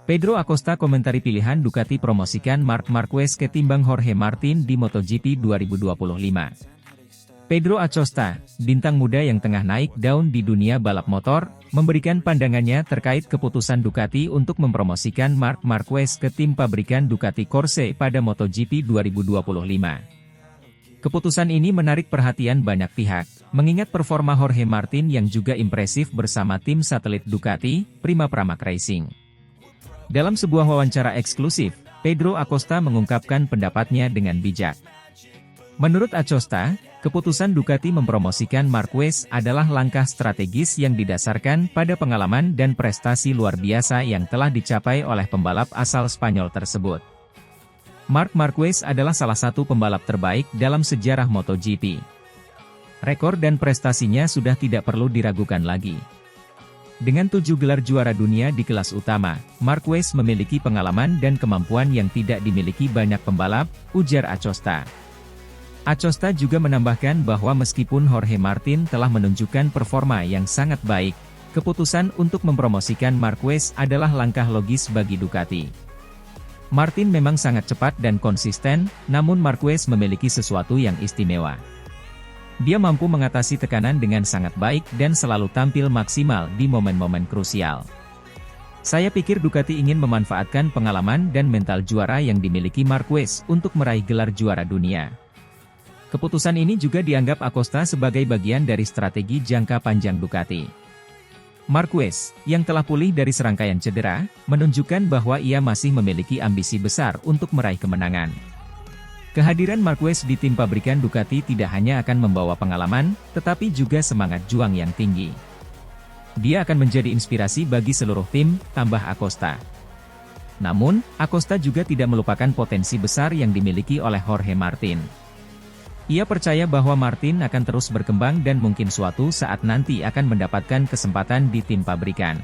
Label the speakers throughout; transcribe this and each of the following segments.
Speaker 1: Pedro Acosta komentari pilihan Ducati promosikan Marc Marquez ketimbang Jorge Martin di MotoGP 2025. Pedro Acosta, bintang muda yang tengah naik daun di dunia balap motor, memberikan pandangannya terkait keputusan Ducati untuk mempromosikan Marc Marquez ke tim pabrikan Ducati Corse pada MotoGP 2025. Keputusan ini menarik perhatian banyak pihak, mengingat performa Jorge Martin yang juga impresif bersama tim satelit Ducati, Prima Pramac Racing. Dalam sebuah wawancara eksklusif, Pedro Acosta mengungkapkan pendapatnya dengan bijak. Menurut Acosta, keputusan Ducati mempromosikan Marquez adalah langkah strategis yang didasarkan pada pengalaman dan prestasi luar biasa yang telah dicapai oleh pembalap asal Spanyol tersebut. Marc Marquez adalah salah satu pembalap terbaik dalam sejarah MotoGP. Rekor dan prestasinya sudah tidak perlu diragukan lagi. Dengan 7 gelar juara dunia di kelas utama, Marquez memiliki pengalaman dan kemampuan yang tidak dimiliki banyak pembalap, ujar Acosta. Acosta juga menambahkan bahwa meskipun Jorge Martin telah menunjukkan performa yang sangat baik, keputusan untuk mempromosikan Marquez adalah langkah logis bagi Ducati. Martin memang sangat cepat dan konsisten, namun Marquez memiliki sesuatu yang istimewa. Dia mampu mengatasi tekanan dengan sangat baik dan selalu tampil maksimal di momen-momen krusial. Saya pikir Ducati ingin memanfaatkan pengalaman dan mental juara yang dimiliki Marquez untuk meraih gelar juara dunia. Keputusan ini juga dianggap Acosta sebagai bagian dari strategi jangka panjang Ducati. Marquez, yang telah pulih dari serangkaian cedera, menunjukkan bahwa ia masih memiliki ambisi besar untuk meraih kemenangan. Kehadiran Marquez di tim pabrikan Ducati tidak hanya akan membawa pengalaman, tetapi juga semangat juang yang tinggi. Dia akan menjadi inspirasi bagi seluruh tim, tambah Acosta. Namun, Acosta juga tidak melupakan potensi besar yang dimiliki oleh Jorge Martin. Ia percaya bahwa Martin akan terus berkembang dan mungkin suatu saat nanti akan mendapatkan kesempatan di tim pabrikan.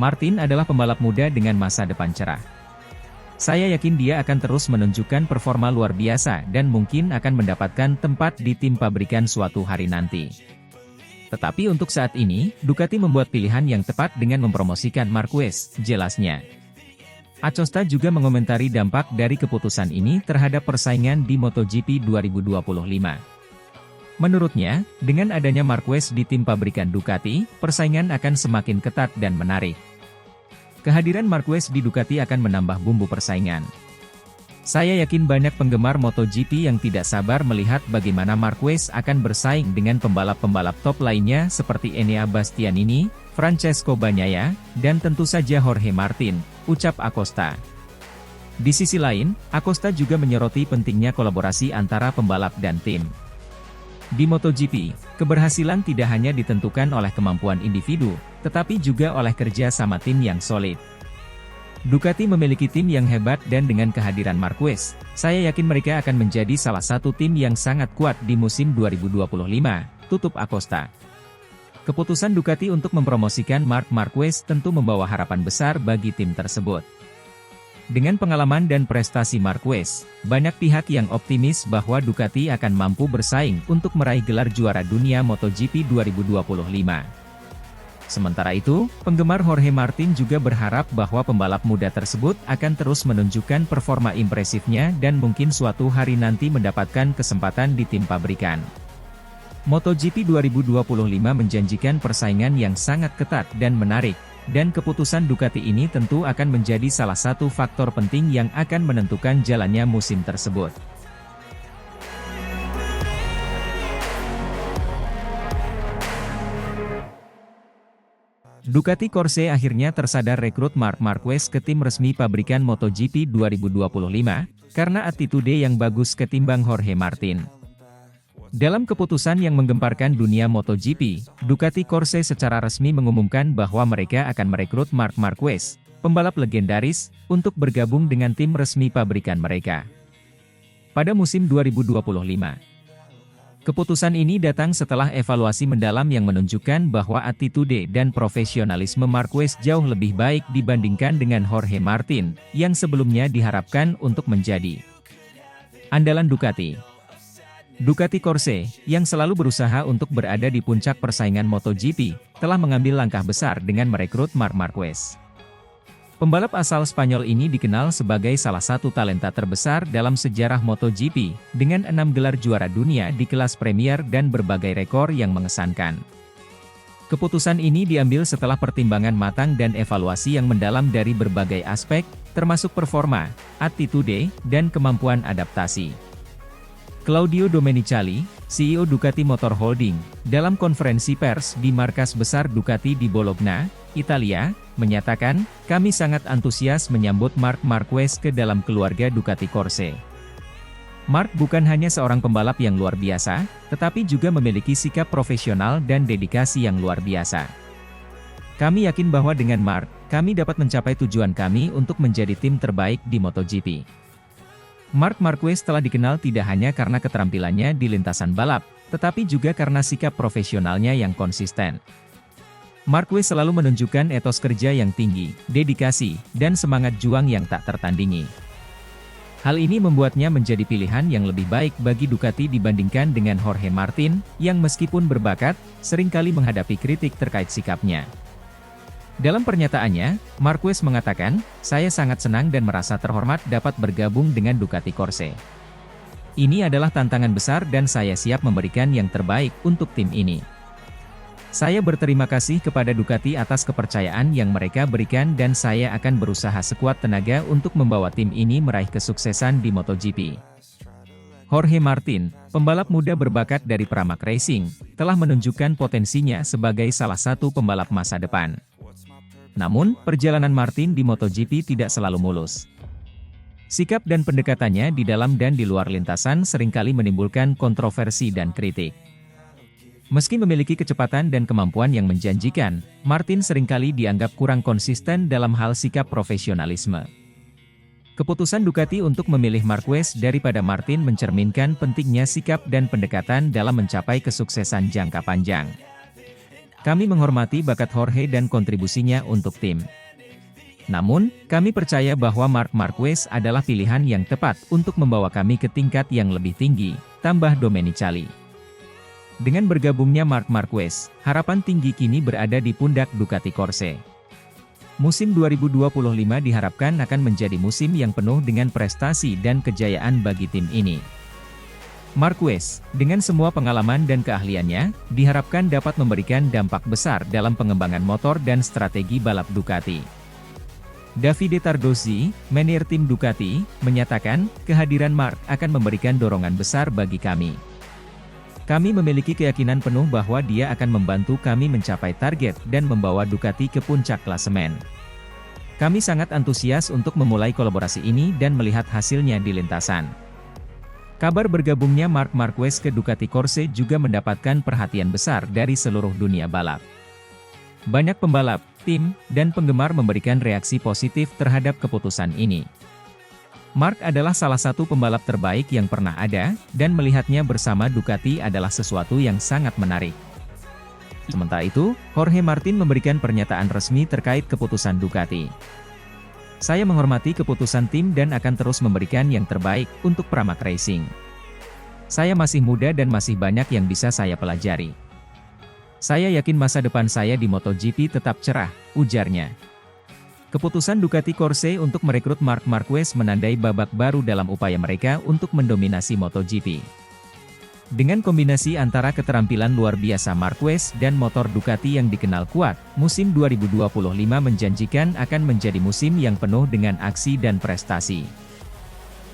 Speaker 1: Martin adalah pembalap muda dengan masa depan cerah. Saya yakin dia akan terus menunjukkan performa luar biasa dan mungkin akan mendapatkan tempat di tim pabrikan suatu hari nanti. Tetapi untuk saat ini, Ducati membuat pilihan yang tepat dengan mempromosikan Marquez, jelasnya. Acosta juga mengomentari dampak dari keputusan ini terhadap persaingan di MotoGP 2025. Menurutnya, dengan adanya Marquez di tim pabrikan Ducati, persaingan akan semakin ketat dan menarik. Kehadiran Marquez di Ducati akan menambah bumbu persaingan. Saya yakin banyak penggemar MotoGP yang tidak sabar melihat bagaimana Marquez akan bersaing dengan pembalap-pembalap top lainnya seperti Enea Bastianini, Francesco Bagnaia, dan tentu saja Jorge Martin, ucap Acosta. Di sisi lain, Acosta juga menyoroti pentingnya kolaborasi antara pembalap dan tim. Di MotoGP, keberhasilan tidak hanya ditentukan oleh kemampuan individu, tetapi juga oleh kerja sama tim yang solid. Ducati memiliki tim yang hebat dan dengan kehadiran Marquez, saya yakin mereka akan menjadi salah satu tim yang sangat kuat di musim 2025, tutup Acosta. Keputusan Ducati untuk mempromosikan Marc Marquez tentu membawa harapan besar bagi tim tersebut. Dengan pengalaman dan prestasi Marquez, banyak pihak yang optimis bahwa Ducati akan mampu bersaing untuk meraih gelar juara dunia MotoGP 2025. Sementara itu, penggemar Jorge Martin juga berharap bahwa pembalap muda tersebut akan terus menunjukkan performa impresifnya dan mungkin suatu hari nanti mendapatkan kesempatan di tim pabrikan. MotoGP 2025 menjanjikan persaingan yang sangat ketat dan menarik, dan keputusan Ducati ini tentu akan menjadi salah satu faktor penting yang akan menentukan jalannya musim tersebut. Ducati Corse akhirnya tersadar rekrut Marc Marquez ke tim resmi pabrikan MotoGP 2025, karena attitude yang bagus ketimbang Jorge Martin. Dalam keputusan yang menggemparkan dunia MotoGP, Ducati Corse secara resmi mengumumkan bahwa mereka akan merekrut Marc Marquez, pembalap legendaris, untuk bergabung dengan tim resmi pabrikan mereka pada musim 2025. Keputusan ini datang setelah evaluasi mendalam yang menunjukkan bahwa attitude dan profesionalisme Marquez jauh lebih baik dibandingkan dengan Jorge Martin, yang sebelumnya diharapkan untuk menjadi andalan Ducati. Ducati Corse, yang selalu berusaha untuk berada di puncak persaingan MotoGP, telah mengambil langkah besar dengan merekrut Marc Marquez. Pembalap asal Spanyol ini dikenal sebagai salah satu talenta terbesar dalam sejarah MotoGP, dengan 6 gelar juara dunia di kelas Premier dan berbagai rekor yang mengesankan. Keputusan ini diambil setelah pertimbangan matang dan evaluasi yang mendalam dari berbagai aspek, termasuk performa, attitude, dan kemampuan adaptasi. Claudio Domenicali, CEO Ducati Motor Holding, dalam konferensi pers di markas besar Ducati di Bologna, Italia, menyatakan, "Kami sangat antusias menyambut Marc Marquez ke dalam keluarga Ducati Corse. Marc bukan hanya seorang pembalap yang luar biasa, tetapi juga memiliki sikap profesional dan dedikasi yang luar biasa. Kami yakin bahwa dengan Marc, kami dapat mencapai tujuan kami untuk menjadi tim terbaik di MotoGP." Marc Marquez telah dikenal tidak hanya karena keterampilannya di lintasan balap, tetapi juga karena sikap profesionalnya yang konsisten. Marquez selalu menunjukkan etos kerja yang tinggi, dedikasi, dan semangat juang yang tak tertandingi. Hal ini membuatnya menjadi pilihan yang lebih baik bagi Ducati dibandingkan dengan Jorge Martin, yang meskipun berbakat, seringkali menghadapi kritik terkait sikapnya. Dalam pernyataannya, Marquez mengatakan, "Saya sangat senang dan merasa terhormat dapat bergabung dengan Ducati Corse. Ini adalah tantangan besar dan saya siap memberikan yang terbaik untuk tim ini. Saya berterima kasih kepada Ducati atas kepercayaan yang mereka berikan dan saya akan berusaha sekuat tenaga untuk membawa tim ini meraih kesuksesan di MotoGP." Jorge Martin, pembalap muda berbakat dari Pramac Racing, telah menunjukkan potensinya sebagai salah satu pembalap masa depan. Namun, perjalanan Martin di MotoGP tidak selalu mulus. Sikap dan pendekatannya di dalam dan di luar lintasan seringkali menimbulkan kontroversi dan kritik. Meski memiliki kecepatan dan kemampuan yang menjanjikan, Martin seringkali dianggap kurang konsisten dalam hal sikap profesionalisme. Keputusan Ducati untuk memilih Marquez daripada Martin mencerminkan pentingnya sikap dan pendekatan dalam mencapai kesuksesan jangka panjang. Kami menghormati bakat Jorge dan kontribusinya untuk tim. Namun, kami percaya bahwa Marc Marquez adalah pilihan yang tepat untuk membawa kami ke tingkat yang lebih tinggi, tambah Domenicali. Dengan bergabungnya Marc Marquez, harapan tinggi kini berada di pundak Ducati Corse. Musim 2025 diharapkan akan menjadi musim yang penuh dengan prestasi dan kejayaan bagi tim ini. Marquez, dengan semua pengalaman dan keahliannya, diharapkan dapat memberikan dampak besar dalam pengembangan motor dan strategi balap Ducati. Davide Tardozzi, manajer tim Ducati, menyatakan, "Kehadiran Marc akan memberikan dorongan besar bagi kami. Kami memiliki keyakinan penuh bahwa dia akan membantu kami mencapai target dan membawa Ducati ke puncak klasemen. Kami sangat antusias untuk memulai kolaborasi ini dan melihat hasilnya di lintasan." Kabar bergabungnya Marc Marquez ke Ducati Corse juga mendapatkan perhatian besar dari seluruh dunia balap. Banyak pembalap, tim, dan penggemar memberikan reaksi positif terhadap keputusan ini. Marc adalah salah satu pembalap terbaik yang pernah ada, dan melihatnya bersama Ducati adalah sesuatu yang sangat menarik. Sementara itu, Jorge Martin memberikan pernyataan resmi terkait keputusan Ducati. "Saya menghormati keputusan tim dan akan terus memberikan yang terbaik untuk Pramac Racing. Saya masih muda dan masih banyak yang bisa saya pelajari. Saya yakin masa depan saya di MotoGP tetap cerah," ujarnya. Keputusan Ducati Corse untuk merekrut Marc Marquez menandai babak baru dalam upaya mereka untuk mendominasi MotoGP. Dengan kombinasi antara keterampilan luar biasa Marquez dan motor Ducati yang dikenal kuat, musim 2025 menjanjikan akan menjadi musim yang penuh dengan aksi dan prestasi.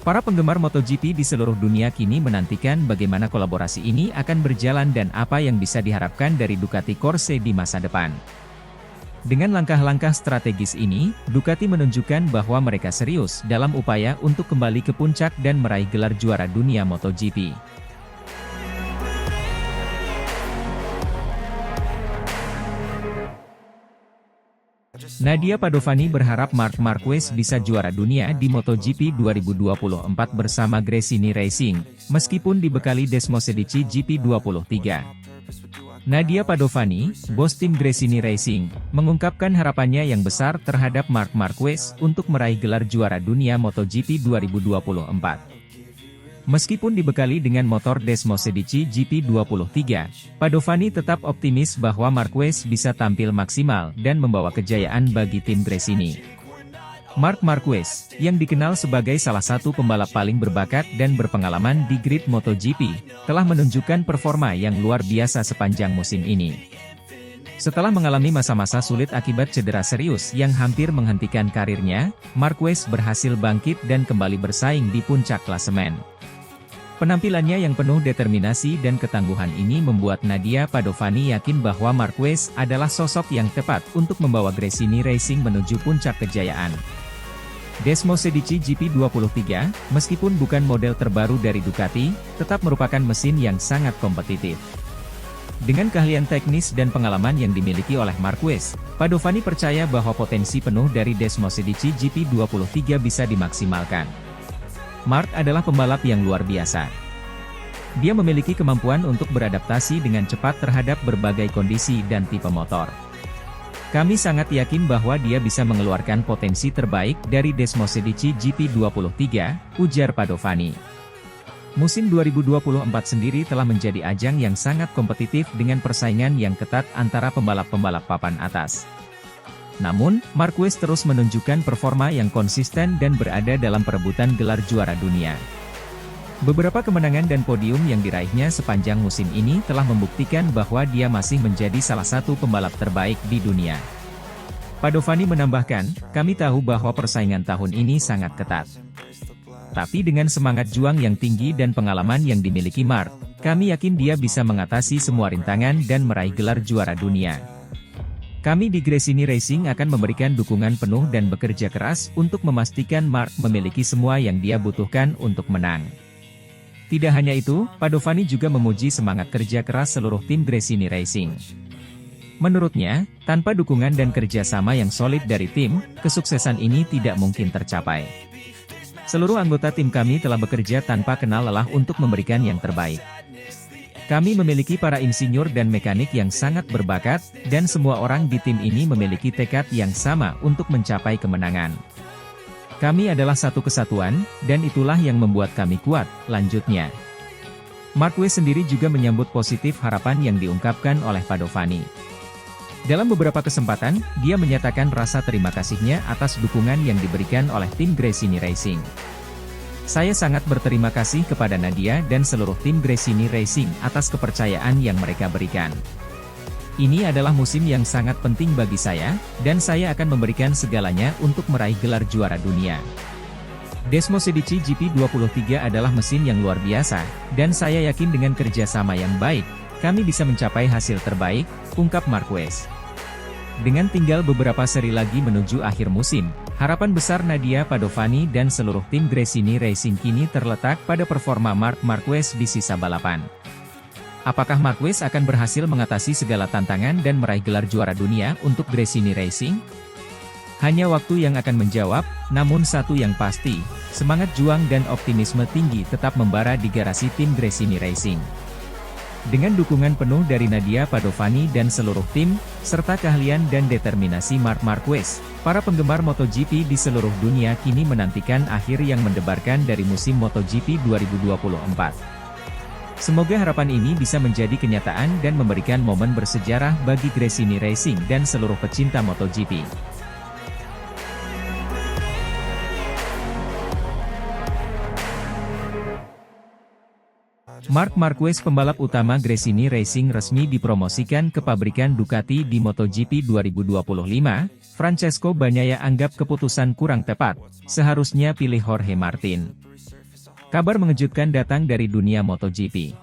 Speaker 1: Para penggemar MotoGP di seluruh dunia kini menantikan bagaimana kolaborasi ini akan berjalan dan apa yang bisa diharapkan dari Ducati Corse di masa depan. Dengan langkah-langkah strategis ini, Ducati menunjukkan bahwa mereka serius dalam upaya untuk kembali ke puncak dan meraih gelar juara dunia MotoGP. Nadia Padovani berharap Marc Marquez bisa juara dunia di MotoGP 2024 bersama Gresini Racing, meskipun dibekali Desmosedici GP23. Nadia Padovani, bos tim Gresini Racing, mengungkapkan harapannya yang besar terhadap Marc Marquez untuk meraih gelar juara dunia MotoGP 2024. Meskipun dibekali dengan motor Desmosedici GP23, Padovani tetap optimis bahwa Marquez bisa tampil maksimal dan membawa kejayaan bagi tim Gresini. Marc Marquez, yang dikenal sebagai salah satu pembalap paling berbakat dan berpengalaman di grid MotoGP, telah menunjukkan performa yang luar biasa sepanjang musim ini. Setelah mengalami masa-masa sulit akibat cedera serius yang hampir menghentikan karirnya, Marquez berhasil bangkit dan kembali bersaing di puncak klasemen. Penampilannya yang penuh determinasi dan ketangguhan ini membuat Nadia Padovani yakin bahwa Marquez adalah sosok yang tepat untuk membawa Gresini Racing menuju puncak kejayaan. Desmosedici GP23, meskipun bukan model terbaru dari Ducati, tetap merupakan mesin yang sangat kompetitif. Dengan keahlian teknis dan pengalaman yang dimiliki oleh Marquez, Padovani percaya bahwa potensi penuh dari Desmosedici GP23 bisa dimaksimalkan. Marc adalah pembalap yang luar biasa. Dia memiliki kemampuan untuk beradaptasi dengan cepat terhadap berbagai kondisi dan tipe motor. Kami sangat yakin bahwa dia bisa mengeluarkan potensi terbaik dari Desmosedici GP23, ujar Padovani. Musim 2024 sendiri telah menjadi ajang yang sangat kompetitif dengan persaingan yang ketat antara pembalap-pembalap papan atas. Namun, Marquez terus menunjukkan performa yang konsisten dan berada dalam perebutan gelar juara dunia. Beberapa kemenangan dan podium yang diraihnya sepanjang musim ini telah membuktikan bahwa dia masih menjadi salah satu pembalap terbaik di dunia. Padovani menambahkan, kami tahu bahwa persaingan tahun ini sangat ketat. Tapi dengan semangat juang yang tinggi dan pengalaman yang dimiliki Marc, kami yakin dia bisa mengatasi semua rintangan dan meraih gelar juara dunia. Kami di Gresini Racing akan memberikan dukungan penuh dan bekerja keras untuk memastikan Marc memiliki semua yang dia butuhkan untuk menang. Tidak hanya itu, Padovani juga memuji semangat kerja keras seluruh tim Gresini Racing. Menurutnya, tanpa dukungan dan kerjasama yang solid dari tim, kesuksesan ini tidak mungkin tercapai. Seluruh anggota tim kami telah bekerja tanpa kenal lelah untuk memberikan yang terbaik. Kami memiliki para insinyur dan mekanik yang sangat berbakat, dan semua orang di tim ini memiliki tekad yang sama untuk mencapai kemenangan. Kami adalah satu kesatuan, dan itulah yang membuat kami kuat, lanjutnya. Marquez sendiri juga menyambut positif harapan yang diungkapkan oleh Padovani. Dalam beberapa kesempatan, dia menyatakan rasa terima kasihnya atas dukungan yang diberikan oleh tim Gresini Racing. Saya sangat berterima kasih kepada Nadia dan seluruh tim Gresini Racing atas kepercayaan yang mereka berikan. Ini adalah musim yang sangat penting bagi saya, dan saya akan memberikan segalanya untuk meraih gelar juara dunia. Desmosedici GP23 adalah mesin yang luar biasa, dan saya yakin dengan kerjasama yang baik, kami bisa mencapai hasil terbaik, ungkap Marquez. Dengan tinggal beberapa seri lagi menuju akhir musim, harapan besar Nadia Padovani dan seluruh tim Gresini Racing kini terletak pada performa Marc Marquez di sisa balapan. Apakah Marquez akan berhasil mengatasi segala tantangan dan meraih gelar juara dunia untuk Gresini Racing? Hanya waktu yang akan menjawab, namun satu yang pasti, semangat juang dan optimisme tinggi tetap membara di garasi tim Gresini Racing. Dengan dukungan penuh dari Nadia Padovani dan seluruh tim, serta keahlian dan determinasi Marc Marquez, para penggemar MotoGP di seluruh dunia kini menantikan akhir yang mendebarkan dari musim MotoGP 2024. Semoga harapan ini bisa menjadi kenyataan dan memberikan momen bersejarah bagi Gresini Racing dan seluruh pecinta MotoGP. Marc Marquez, pembalap utama Gresini Racing, resmi dipromosikan ke pabrikan Ducati di MotoGP 2025. Francesco Bagnaia anggap keputusan kurang tepat, seharusnya pilih Jorge Martin. Kabar mengejutkan datang dari dunia MotoGP.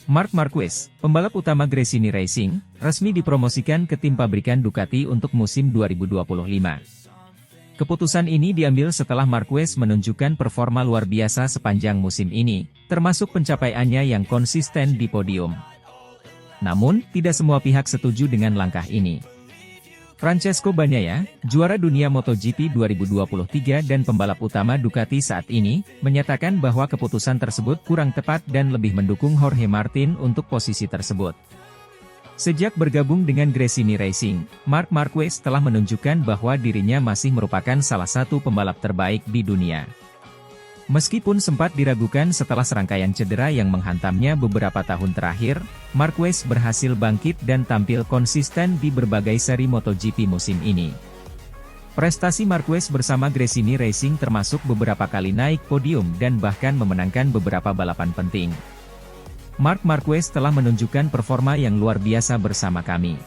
Speaker 1: Marc Marquez, pembalap utama Gresini Racing, resmi dipromosikan ke tim pabrikan Ducati untuk musim 2025. Keputusan ini diambil setelah Marquez menunjukkan performa luar biasa sepanjang musim ini, termasuk pencapaiannya yang konsisten di podium. Namun, tidak semua pihak setuju dengan langkah ini. Francesco Bagnaia, juara dunia MotoGP 2023 dan pembalap utama Ducati saat ini, menyatakan bahwa keputusan tersebut kurang tepat dan lebih mendukung Jorge Martin untuk posisi tersebut. Sejak bergabung dengan Gresini Racing, Marc Marquez telah menunjukkan bahwa dirinya masih merupakan salah satu pembalap terbaik di dunia. Meskipun sempat diragukan setelah serangkaian cedera yang menghantamnya beberapa tahun terakhir, Marquez berhasil bangkit dan tampil konsisten di berbagai seri MotoGP musim ini. Prestasi Marquez bersama Gresini Racing termasuk beberapa kali naik podium dan bahkan memenangkan beberapa balapan penting. Marc Marquez telah menunjukkan performa yang luar biasa bersama kami.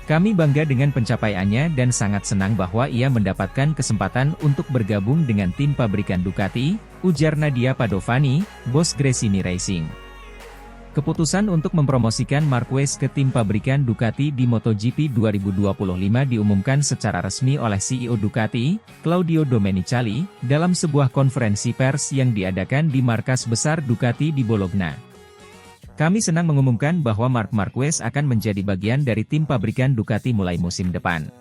Speaker 1: Kami bangga dengan pencapaiannya dan sangat senang bahwa ia mendapatkan kesempatan untuk bergabung dengan tim pabrikan Ducati, ujar Nadia Padovani, bos Gresini Racing. Keputusan untuk mempromosikan Marquez ke tim pabrikan Ducati di MotoGP 2025 diumumkan secara resmi oleh CEO Ducati, Claudio Domenicali, dalam sebuah konferensi pers yang diadakan di markas besar Ducati di Bologna. Kami senang mengumumkan bahwa Marc Marquez akan menjadi bagian dari tim pabrikan Ducati mulai musim depan.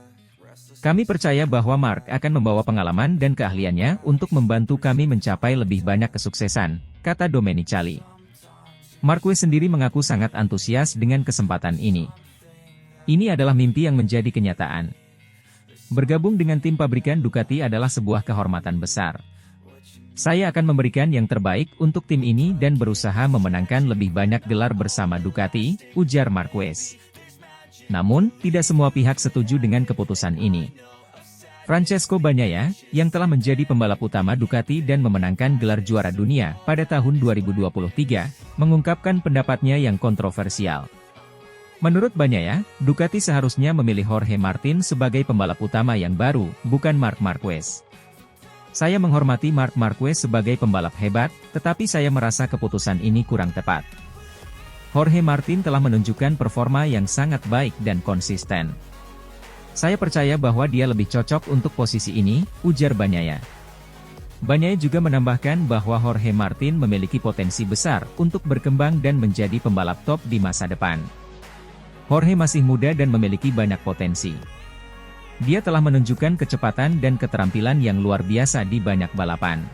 Speaker 1: Kami percaya bahwa Marc akan membawa pengalaman dan keahliannya untuk membantu kami mencapai lebih banyak kesuksesan, kata Domenicali. Marquez sendiri mengaku sangat antusias dengan kesempatan ini. Ini adalah mimpi yang menjadi kenyataan. Bergabung dengan tim pabrikan Ducati adalah sebuah kehormatan besar. Saya akan memberikan yang terbaik untuk tim ini dan berusaha memenangkan lebih banyak gelar bersama Ducati, ujar Marquez. Namun, tidak semua pihak setuju dengan keputusan ini. Francesco Bagnaia, yang telah menjadi pembalap utama Ducati dan memenangkan gelar juara dunia pada tahun 2023, mengungkapkan pendapatnya yang kontroversial. Menurut Bagnaia, Ducati seharusnya memilih Jorge Martin sebagai pembalap utama yang baru, bukan Marc Marquez. Saya menghormati Marc Marquez sebagai pembalap hebat, tetapi saya merasa keputusan ini kurang tepat. Jorge Martin telah menunjukkan performa yang sangat baik dan konsisten. Saya percaya bahwa dia lebih cocok untuk posisi ini, ujar Bagnaia. Bagnaia juga menambahkan bahwa Jorge Martin memiliki potensi besar untuk berkembang dan menjadi pembalap top di masa depan. Jorge masih muda dan memiliki banyak potensi. Dia telah menunjukkan kecepatan dan keterampilan yang luar biasa di banyak balapan.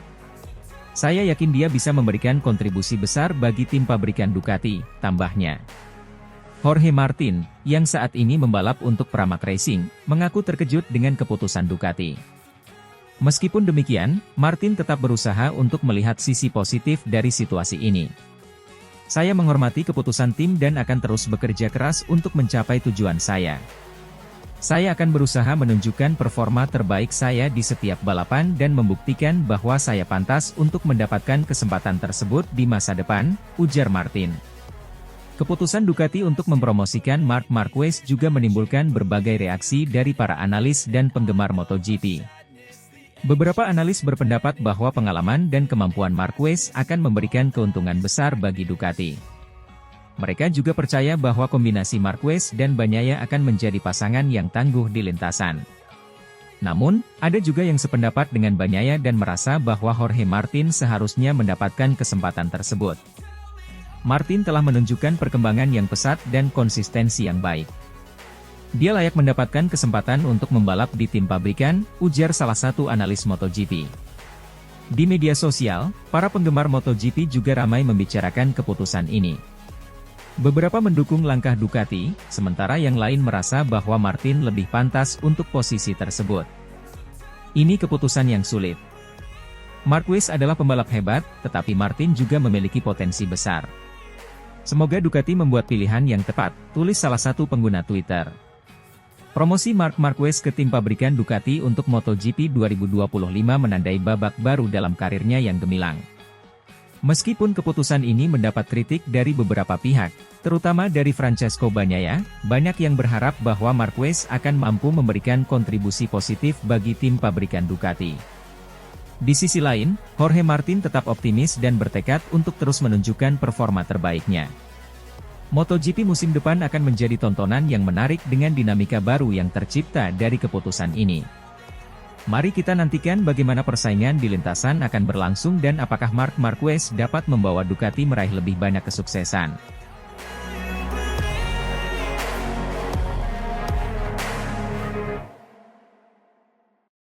Speaker 1: Saya yakin dia bisa memberikan kontribusi besar bagi tim pabrikan Ducati, tambahnya. Jorge Martin, yang saat ini membalap untuk Pramac Racing, mengaku terkejut dengan keputusan Ducati. Meskipun demikian, Martin tetap berusaha untuk melihat sisi positif dari situasi ini. Saya menghormati keputusan tim dan akan terus bekerja keras untuk mencapai tujuan saya. Saya akan berusaha menunjukkan performa terbaik saya di setiap balapan dan membuktikan bahwa saya pantas untuk mendapatkan kesempatan tersebut di masa depan, ujar Martin. Keputusan Ducati untuk mempromosikan Marc Marquez juga menimbulkan berbagai reaksi dari para analis dan penggemar MotoGP. Beberapa analis berpendapat bahwa pengalaman dan kemampuan Marquez akan memberikan keuntungan besar bagi Ducati. Mereka juga percaya bahwa kombinasi Marquez dan Bagnaia akan menjadi pasangan yang tangguh di lintasan. Namun, ada juga yang sependapat dengan Bagnaia dan merasa bahwa Jorge Martin seharusnya mendapatkan kesempatan tersebut. Martin telah menunjukkan perkembangan yang pesat dan konsistensi yang baik. Dia layak mendapatkan kesempatan untuk membalap di tim pabrikan, ujar salah satu analis MotoGP. Di media sosial, para penggemar MotoGP juga ramai membicarakan keputusan ini. Beberapa mendukung langkah Ducati, sementara yang lain merasa bahwa Martin lebih pantas untuk posisi tersebut. Ini keputusan yang sulit. Marquez adalah pembalap hebat, tetapi Martin juga memiliki potensi besar. Semoga Ducati membuat pilihan yang tepat, tulis salah satu pengguna Twitter. Promosi Marc Marquez ke tim pabrikan Ducati untuk MotoGP 2025 menandai babak baru dalam karirnya yang gemilang. Meskipun keputusan ini mendapat kritik dari beberapa pihak, terutama dari Francesco Bagnaia, banyak yang berharap bahwa Marquez akan mampu memberikan kontribusi positif bagi tim pabrikan Ducati. Di sisi lain, Jorge Martin tetap optimis dan bertekad untuk terus menunjukkan performa terbaiknya. MotoGP musim depan akan menjadi tontonan yang menarik dengan dinamika baru yang tercipta dari keputusan ini. Mari kita nantikan bagaimana persaingan di lintasan akan berlangsung dan apakah Marc Marquez dapat membawa Ducati meraih lebih banyak kesuksesan.